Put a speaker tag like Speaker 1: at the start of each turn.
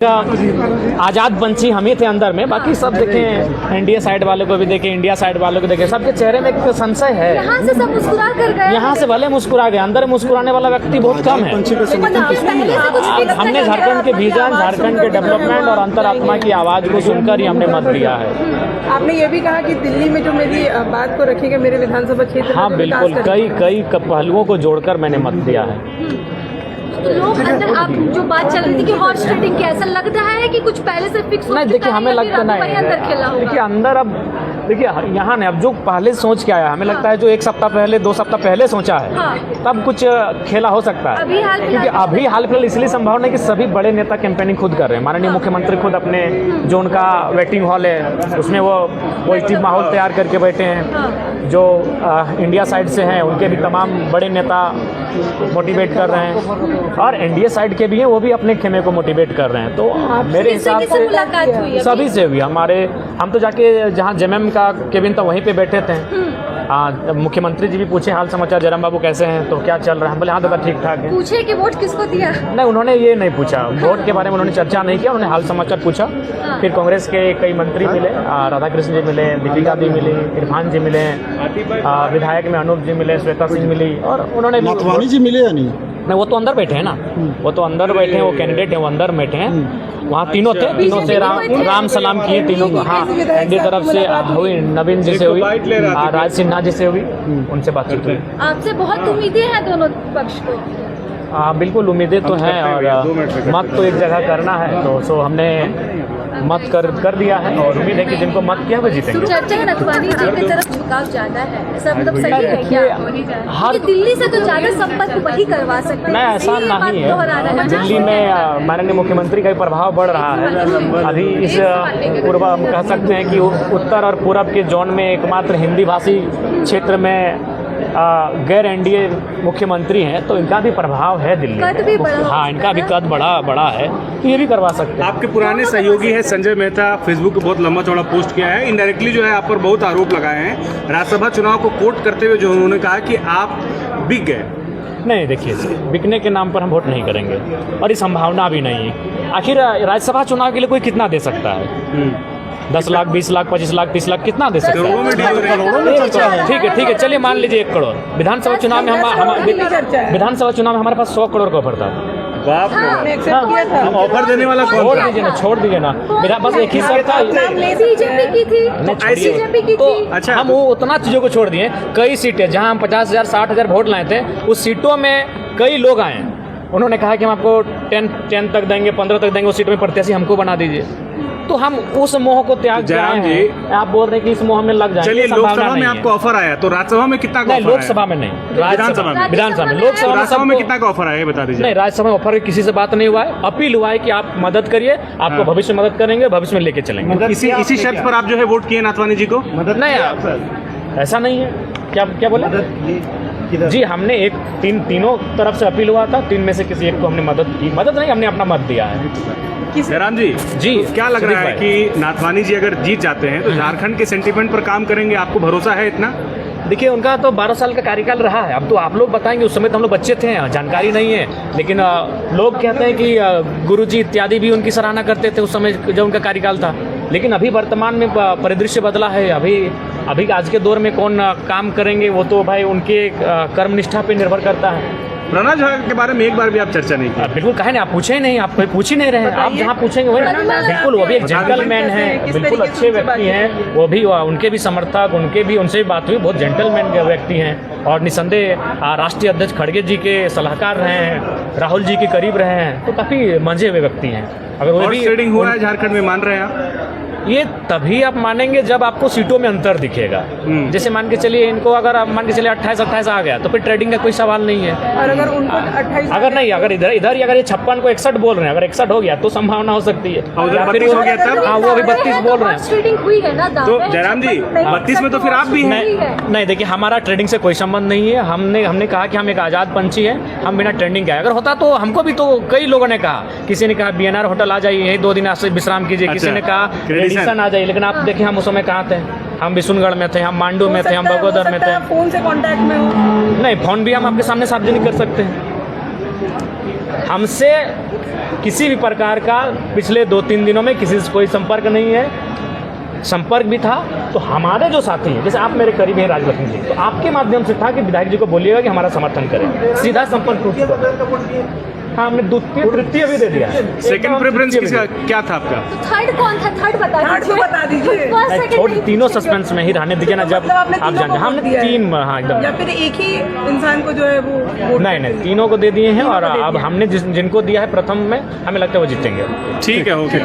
Speaker 1: आज़ाद पंछी हम ही थे अंदर में, बाकी सब देखें, एनडीए साइड वाले को भी देखें, इंडिया साइड वालों को देखें, सबके चेहरे में एक संशय है।
Speaker 2: यहाँ से सब मुस्कुरा कर गए,
Speaker 1: यहाँ से भले मुस्कुरा गए, अंदर मुस्कुराने वाला व्यक्ति बहुत कम है। हमने झारखंड के विजन, झारखंड के डेवलपमेंट और अंतरात्मा की आवाज़ को सुनकर ही हमने मत दिया है।
Speaker 3: आपने ये भी कहा कि दिल्ली में जो मेरी बात को रखेगा मेरे विधानसभा क्षेत्र,
Speaker 1: हाँ बिल्कुल, कई पहलुओं को जोड़कर मैंने मत दिया है।
Speaker 2: तो लोग अंदर आप जो बात चल रही थी कि हॉर्स ट्रेडिंग की, ऐसा लगता है कि कुछ पहले से फिक्स हो चुका है?
Speaker 1: नहीं देखिए, हमें लगता नहीं
Speaker 2: अंदर खेला होगा।
Speaker 1: देखिए अंदर अब देखिए यहाँ ने अब जो पहले सोच के आया, हमें लगता है जो एक सप्ताह पहले 2 सप्ताह पहले सोचा है, तब कुछ खेला हो सकता है। क्योंकि अभी हाल फिलहाल इसलिए संभावना है कि सभी बड़े नेता कैंपेनिंग खुद कर रहे हैं। माननीय मुख्यमंत्री खुद अपने जो उनका वेटिंग हॉल है उसमें वो पॉजिटिव माहौल तैयार करके बैठे हैं। जो इंडिया साइड से हैं उनके भी तमाम बड़े नेता मोटिवेट कर रहे हैं, और एनडीए साइड के भी हैं, वो भी अपने खेमे को मोटिवेट कर रहे हैं। तो मेरे हिसाब से सभी से हुई। हम तो जाके जहाँ जेएमएम का केबिन था वहीं पे बैठे थे। मुख्यमंत्री जी भी पूछे हाल समाचार, जयराम बाबू कैसे हैं, तो क्या चल रहा है, हम बोले हाँ दादा ठीक ठाक है।
Speaker 2: पूछे कि वोट किसको दिया? नहीं,
Speaker 1: उन्होंने ये नहीं पूछा, वोट के बारे में उन्होंने चर्चा नहीं किया, उन्होंने हाल समाचार पूछा। फिर कांग्रेस के कई मंत्री मिले, राधाकृष्ण जी मिले, दीपिका दी मिली, इरफान जी मिले, विधायक में अनूप जी मिले, श्वेता सिंह मिली, और उन्होंने
Speaker 4: नाथवानी जी मिले या नहीं?
Speaker 1: वो तो अंदर बैठे हैं ना, वो तो अंदर बैठे हैं, वो कैंडिडेट हैं, वो अंदर बैठे हैं। वहाँ तीनों थे, तीनों से राम सलाम किए तीनों को। हाँ, एनडीए तरफ से हुई, नवीन जी से हुई, राज सिन्हा जी से हुई, उनसे बातचीत हुई।
Speaker 2: आपसे बहुत उम्मीदें हैं दोनों पक्ष को?
Speaker 1: बिल्कुल उम्मीदें तो हैं, और मत तो एक जगह करना है, तो सो हमने मत कर दिया है, और उम्मीद है कि जिनको मत किया वो जीतेंगे।
Speaker 2: चर्चा है नाथवानी जी की तरफ झुकाव ज्यादा है, ऐसा मतलब सही है क्या?
Speaker 1: हर
Speaker 2: दिल्ली से तो ज्यादा संपर्क वही करवा सकते हैं।
Speaker 1: नहीं, ऐसा नहीं है। दिल्ली में माननीय मुख्यमंत्री का प्रभाव बढ़ रहा है। अभी इस पूर्व हम कह सकते हैं कि उत्तर और पूरब के जोन में एकमात्र हिंदी भाषी क्षेत्र में गैर एनडीए मुख्यमंत्री हैं, तो इनका भी प्रभाव है दिल्ली में। हाँ, इनका भी कद बड़ा है, तो ये भी करवा सकते हैं।
Speaker 5: आपके पुराने सहयोगी है संजय मेहता, फेसबुक पे बहुत लंबा चौड़ा पोस्ट किया है, इनडायरेक्टली जो है आप पर बहुत आरोप लगाए हैं। राज्यसभा चुनाव को कोट करते हुए जो उन्होंने कहा कि आप बिक गए।
Speaker 1: नहीं देखिए, बिकने के नाम पर हम वोट नहीं करेंगे, और ये संभावना भी नहीं है। आखिर राज्यसभा चुनाव के लिए कोई कितना दे सकता है? 10 लाख, 20 लाख, 25 लाख, 30 लाख कितना दे सकते हैं? ठीक है, चलिए मान लीजिए 1 करोड़। विधानसभा चुनाव में हमारे पास 100 करोड़ का ऑफर था।
Speaker 5: बाप रे, ऑफर देने वाला कौन?
Speaker 1: छोड़ दीजिए ना, मेरा बस एक ही शर्त था।
Speaker 2: बीजेपी की थी,
Speaker 1: तो अच्छा, हम वो उतना चीज़ों को छोड़ दिए। कई सीटें जहां हम 50,000 60,000 वोट लाए थे, उस सीटों में कई लोग आए, उन्होंने कहा कि हम आपको 10 तक देंगे, 15 तक देंगे, उस सीट में प्रत्याशी हमको बना दीजिए। तो हम उस मोह को त्याग के आए हैं। आप बोल रहे हैं कि इस मोह में लग जाएंगे।
Speaker 5: चलिए, लोकसभा में आपको ऑफर आया, तो राज्यसभा में कितना का ऑफर आया?
Speaker 1: लोकसभा में नहीं, विधानसभा में।
Speaker 5: लोकसभा में कितना का ऑफर आया बता दीजिए।
Speaker 1: नहीं, राज्यसभा में ऑफर किसी से बात नहीं हुआ है। अपील हुआ है कि आप मदद करिए, आपको भविष्य में मदद करेंगे, भविष्य में लेके चलेंगे।
Speaker 5: इसी शर्त पर आप जो है वोट किए नाथवानी जी को?
Speaker 1: नहीं, ऐसा नहीं है। क्या बोले जी? हमने तीनों तरफ से अपील हुआ था, 3 में से किसी एक को हमने मदद की। मदद नहीं, हमने अपना मत दिया है।
Speaker 5: जयराम जी, क्या लग रहा है कि नाथवानी जी अगर जीत जाते हैं तो झारखंड के सेंटीमेंट पर काम करेंगे? आपको भरोसा है इतना?
Speaker 1: देखिए, उनका तो 12 साल का कार्यकाल रहा है। अब तो आप लोग बताएंगे, उस समय तो हम लोग बच्चे थे, जानकारी नहीं है। लेकिन लोग कहते हैं कि गुरुजी इत्यादि भी उनकी सराहना करते थे उस समय जब उनका कार्यकाल था। लेकिन अभी वर्तमान में परिदृश्य बदला है। अभी आज के दौर में कौन काम करेंगे, वो तो भाई उनके कर्मनिष्ठा पर निर्भर करता है।
Speaker 5: प्रणव झा के बारे में एक बार भी आप चर्चा नहीं की?
Speaker 1: बिल्कुल, कहे नहीं, आप पूछे ही नहीं, आप कोई पूछ ही नहीं रहे हैं। आप जहाँ पूछेंगे वही बिल्कुल, वो भी एक जेंटलमैन है, बिल्कुल अच्छे व्यक्ति हैं। वो भी, उनके भी समर्थक, उनसे भी बात हुई, बहुत जेंटलमैन के व्यक्ति हैं, और निसंदेह राष्ट्रीय अध्यक्ष खड़गे जी के सलाहकार रहे हैं, राहुल जी के करीब रहे हैं, तो काफ़ी मंझे हुए व्यक्ति हैं। अगर वो भी
Speaker 5: ट्रेडिंग हुआ है झारखंड में, मान रहे हैं आप?
Speaker 1: ये तभी आप मानेंगे जब आपको सीटों में अंतर दिखेगा। जैसे मान के चलिए, इनको अगर आप मान के चलिए 28 आ गया, तो फिर ट्रेडिंग का कोई सवाल नहीं है।
Speaker 3: और अगर उनको 28
Speaker 1: अगर इधर ही अगर ये 56 को 61 बोल रहे हैं, अगर 61 हो गया तो संभावना हो सकती है।
Speaker 5: हो गया तब?
Speaker 1: हाँ, वो अभी 32 बोल रहे हैं।
Speaker 5: तो जयराम जी, 32 में तो फिर आप भी हैं।
Speaker 1: नहीं देखिए, हमारा ट्रेडिंग से कोई संबंध नहीं है। हमने कहा कि हम एक आज़ाद पंछी हैं, हम बिना ट्रेडिंग के। अगर होता तो हमको भी, तो कई लोगों ने कहा, किसी ने कहा बीएनआर होटल आ जाइए, यही 2 दिन विश्राम कीजिए। किसी ने कहा रेडिसन आ जाइए। लेकिन आप देखिए, हम उस समय कहाँ थे? हम विशुनगढ़ में थे, हम मांडू में थे, हम बगोदर में थे।
Speaker 3: फोन से कांटेक्ट में हो?
Speaker 1: नहीं, फोन भी हम आपके सामने सार्वजनिक कर सकते हैं। हमसे किसी भी प्रकार का पिछले 2-3 दिनों में किसी से कोई संपर्क नहीं है। संपर्क भी था तो हमारे जो साथी हैं, जैसे आप मेरे करीब हैं राजलक्ष्मी जी, तो आपके माध्यम से था कि विधायक जी को बोलिएगा कि हमारा समर्थन करें, सीधा संपर्क टूट चुका। हाँ, हमने द्वितीय तृतीय भी दे दिया।
Speaker 5: सेकंड प्रेफरेंस किसका क्या था आपका?
Speaker 2: तो थर्ड कौन था? थर्ड बता दीजिए। फर्स्ट सेकंड
Speaker 1: छोड़, तीनों सस्पेंस में ही रहने दीजिए ना। जब
Speaker 3: मतलब आपने
Speaker 1: आप
Speaker 3: तीनों
Speaker 1: जानते
Speaker 3: को
Speaker 1: हमने
Speaker 3: दिया है?
Speaker 1: 3, हाँ एकदम,
Speaker 3: या फिर एक ही इंसान को जो है वो वोट
Speaker 1: नहीं तीनों को दे दिए हैं।
Speaker 3: तीनों
Speaker 1: और
Speaker 3: को दे
Speaker 1: अब
Speaker 3: दिया।
Speaker 1: हमने जिनको दिया है प्रथम में, हमें लगता है वो जीतेंगे।
Speaker 5: ठीक है, ओके।